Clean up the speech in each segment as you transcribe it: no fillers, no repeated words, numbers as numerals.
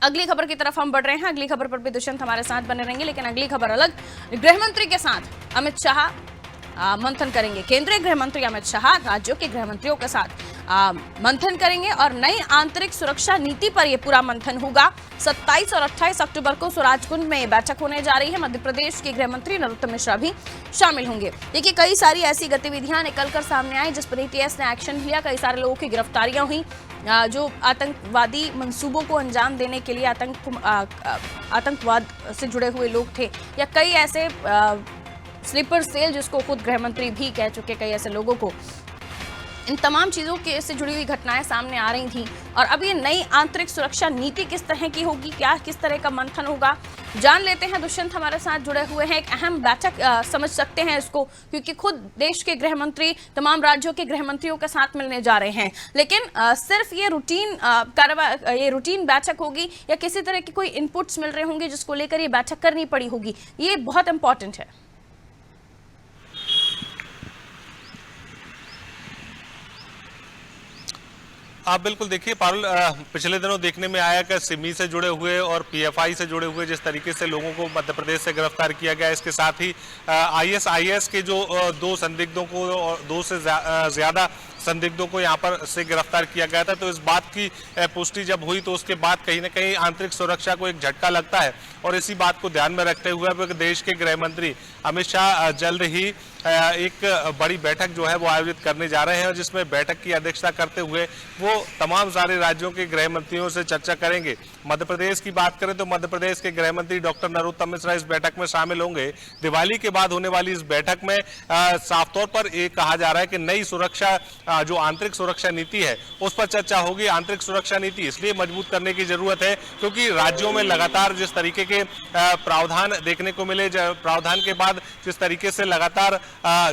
अगली खबर की तरफ हम बढ़ रहे हैं। अगली खबर पर भी दुष्यंत हमारे साथ बने रहेंगे, लेकिन अगली खबर अलग। गृह मंत्री के साथ अमित शाह मंथन करेंगे। केंद्रीय गृह मंत्री अमित शाह राज्यों के गृह मंत्रियों के साथ मंथन करेंगे और नई आंतरिक सुरक्षा नीति पर यह पूरा मंथन होगा। 27 और 28 अक्टूबर को स्वराजकुंज में बैठक होने जा रही है। मध्य प्रदेश के गृह मंत्री नरोत्तम मिश्रा भी शामिल होंगे। देखिए, कई सारी ऐसी गतिविधियां निकलकर सामने आई जिस पर एटीएस ने एक्शन लिया। कई सारे लोगों की गिरफ्तारियां हुई जो आतंकवादी मंसूबों को अंजाम देने के लिए आतंकवाद से जुड़े हुए लोग थे, या कई ऐसे स्लीपर सेल जिसको खुद गृह मंत्री भी कह चुके, कई ऐसे लोगों को, इन तमाम चीजों के से जुड़ी हुई घटनाएं सामने आ रही थी। और अब ये नई आंतरिक सुरक्षा नीति किस तरह की होगी, क्या किस तरह का मंथन होगा, जान लेते हैं। दुष्यंत हमारे साथ जुड़े हुए हैं। एक अहम बैठक समझ सकते हैं इसको, क्योंकि खुद देश के गृह मंत्री तमाम राज्यों के गृह मंत्रियों के साथ मिलने जा रहे हैं। लेकिन सिर्फ ये रूटीन बैठक होगी या किसी तरह के कोई इनपुट्स मिल रहे होंगे जिसको लेकर ये बैठक करनी पड़ी होगी, ये बहुत इंपॉर्टेंट है। आप बिल्कुल देखिए पारुल, पिछले दिनों देखने में आया कि सिमी से जुड़े हुए और पीएफआई से जुड़े हुए जिस तरीके से लोगों को मध्य प्रदेश से गिरफ्तार किया गया, इसके साथ ही आईएसआईएस के जो दो संदिग्धों को और दो से ज्यादा संदिग्धों को यहाँ पर से गिरफ्तार किया गया था। तो इस बात की पुष्टि जब हुई तो उसके बाद कहीं ना कहीं आंतरिक सुरक्षा को एक झटका लगता है। और इसी बात को ध्यान में रखते हुए देश के गृह मंत्री अमित शाह जल्द ही एक बड़ी बैठक जो है वो आयोजित करने जा रहे हैं, और जिसमें बैठक की अध्यक्षता करते हुए वो तमाम सारे राज्यों के गृह मंत्रियों से चर्चा करेंगे। मध्य प्रदेश की बात करें तो मध्य प्रदेश के गृह मंत्री डॉक्टर नरोत्तम मिश्रा इस बैठक में शामिल होंगे। दिवाली के बाद होने वाली इस बैठक में साफ तौर पर ये कहा जा रहा है कि नई सुरक्षा जो आंतरिक सुरक्षा नीति है उस पर चर्चा होगी। आंतरिक सुरक्षा नीति इसलिए मजबूत करने की जरूरत है क्योंकि राज्यों में लगातार जिस तरीके के प्रावधान देखने को मिले, प्रावधान के बाद जिस तरीके से लगातार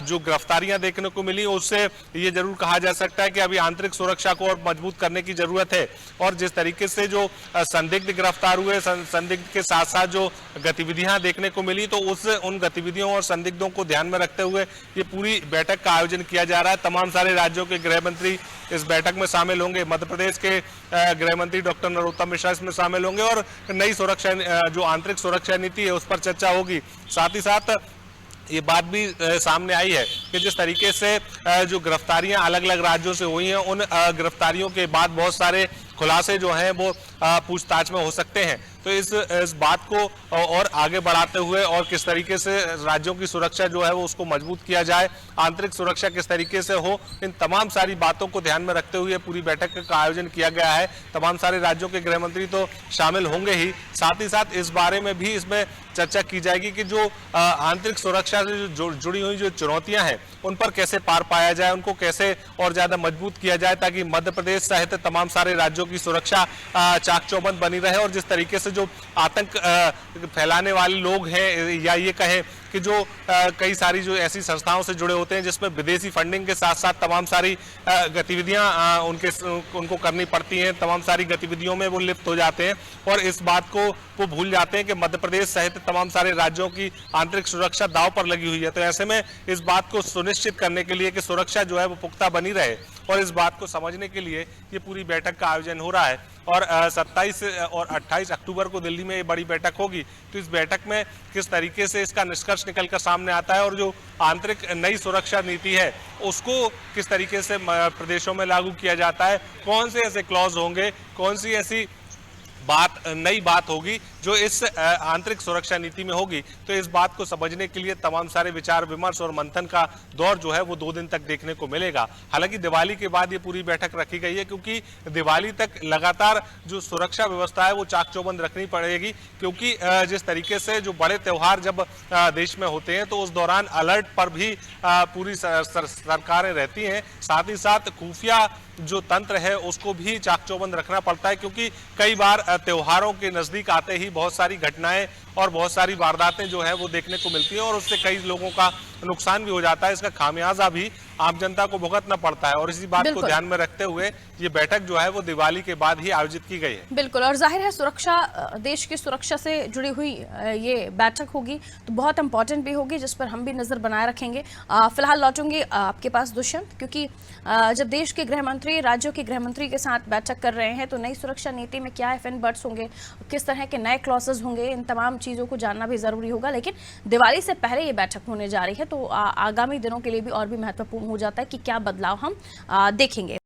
जो गिरफ्तारियां देखने को मिली, उससे ये जरूर कहा जा सकता है कि अभी आंतरिक सुरक्षा को और मजबूत करने की जरूरत है। और जिस तरीके से जो संदिग्ध गिरफ्तार हुए, संदिग्ध के साथ साथ जो गतिविधियां देखने को मिली, तो उन गतिविधियों और संदिग्धों को ध्यान में रखते हुए ये पूरी बैठक का आयोजन किया जा रहा है। तमाम सारे राज्यों के गृह मंत्री इस बैठक में शामिल होंगे। मध्य प्रदेश के गृह मंत्री डॉक्टर नरोत्तम मिश्रा इसमें शामिल होंगे और नई सुरक्षा जो आंतरिक सुरक्षा नीति है उस पर चर्चा होगी। साथ ही साथ ये बात भी सामने आई है कि जिस तरीके से जो गिरफ्तारियां अलग अलग राज्यों से हुई हैं, उन गिरफ्तारियों के बाद बहुत सारे खुलासे जो हैं वो पूछताछ में हो सकते हैं। तो इस बात को और आगे बढ़ाते हुए और किस तरीके से राज्यों की सुरक्षा जो है वो उसको मजबूत किया जाए, आंतरिक सुरक्षा किस तरीके से हो, इन तमाम सारी बातों को ध्यान में रखते हुए पूरी बैठक का आयोजन किया गया है। तमाम सारे राज्यों के गृह मंत्री तो शामिल होंगे ही, साथ ही साथ इस बारे में भी इसमें चर्चा की जाएगी कि जो आंतरिक सुरक्षा से जो जुड़ी हुई जो चुनौतियां हैं उन पर कैसे पार पाया जाए, उनको कैसे और ज्यादा मजबूत किया जाए ताकि मध्य प्रदेश सहित तमाम सारे राज्यों की सुरक्षा चाक चौबंद बनी रहे। और जिस तरीके से जो आतंक फैलाने वाले लोग हैं, या ये कहें कि जो कई सारी जो ऐसी संस्थाओं से जुड़े होते हैं जिसमें विदेशी फंडिंग के साथ साथ तमाम सारी गतिविधियां उनको करनी पड़ती हैं, तमाम सारी गतिविधियों में वो लिप्त हो जाते हैं और इस बात को वो भूल जाते हैं कि मध्य प्रदेश सहित तमाम सारे राज्यों की आंतरिक सुरक्षा दांव पर लगी हुई है। तो ऐसे में इस बात को सुनिश्चित करने के लिए कि सुरक्षा जो है वो पुख्ता बनी रहे, और इस बात को समझने के लिए ये पूरी बैठक का आयोजन हो रहा है। और 27 और 28 अक्टूबर को दिल्ली में ये बड़ी बैठक होगी। तो इस बैठक में किस तरीके से इसका निष्कर्ष निकलकर सामने आता है और जो आंतरिक नई सुरक्षा नीति है उसको किस तरीके से प्रदेशों में लागू किया जाता है, कौन से ऐसे क्लॉज होंगे, कौन सी ऐसी नई बात होगी जो इस आंतरिक सुरक्षा नीति में होगी। तो इस बात को समझने के लिए तमाम सारे विचार विमर्श और मंथन का दौर जो है वो 2 दिन तक देखने को मिलेगा। हालांकि दिवाली के बाद ये पूरी बैठक रखी गई है क्योंकि दिवाली तक लगातार जो सुरक्षा व्यवस्था है वो चाक चौबंद रखनी पड़ेगी, क्योंकि जिस तरीके से जो बड़े त्योहार जब देश में होते हैं तो उस दौरान अलर्ट पर भी पूरी सरकारें रहती हैं। साथ ही साथ खुफिया जो तंत्र है उसको भी चाक चौबंद रखना पड़ता है, क्योंकि कई बार त्योहारों के नजदीक आते ही बहुत सारी घटनाएं और बहुत सारी वारदातें जो है वो देखने को मिलती हैं और उससे कई लोगों का नुकसान भी हो जाता है। इसका खामियाजा भी आम जनता को भुगतना पड़ता है, और इसी बात को बिल्कुल। ध्यान में रखते हुए ये बैठक जो है वो दिवाली के बाद ही आयोजित की गई है। बिल्कुल, और जाहिर है सुरक्षा, देश की सुरक्षा से जुड़ी हुई ये बैठक होगी तो बहुत इंपॉर्टेंट भी होगी, जिस पर हम भी नजर बनाए रखेंगे। फिलहाल लौटूंगी आपके पास दुष्यंत, क्योंकि जब देश के गृह मंत्री राज्यों के गृह मंत्री के साथ बैठक कर रहे हैं तो नई सुरक्षा नीति में क्या एफएन बर्ड्स होंगे, किस तरह के नए क्लॉसेस होंगे, इन तमाम चीज़ों को जानना भी जरूरी होगा। लेकिन दिवाली से पहले ये बैठक होने जा रही है तो आगामी दिनों के लिए भी और भी महत्वपूर्ण हो जाता है कि क्या बदलाव हम देखेंगे।